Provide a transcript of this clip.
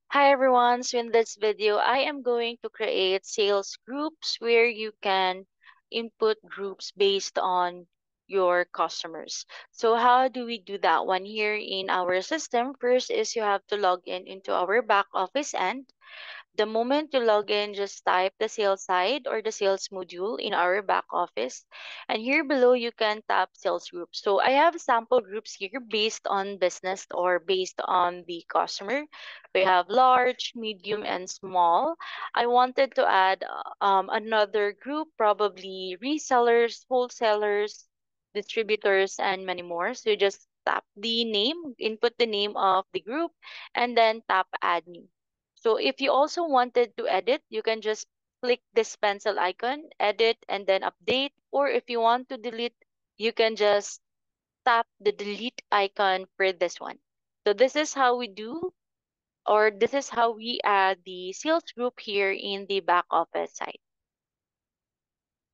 Hi everyone, so in this video, I am going to create sales groups where you can input groups based on your customers. So how do we do that one here in our system? First is you have to log in into our back office, and the moment you log in, just type the sales side or the sales module in our back office. And here below, you can tap sales groups. So I have sample groups here based on business or based on the customer. We have large, medium, and small. I wanted to add another group, probably resellers, wholesalers, distributors, and many more. So you just tap the name, input the name of the group, and then tap add new. So if you also wanted to edit, you can just click this pencil icon, edit, and then update. Or if you want to delete, you can just tap the delete icon for this one. So this is how we do, or this is how we add the sales group here in the back office side.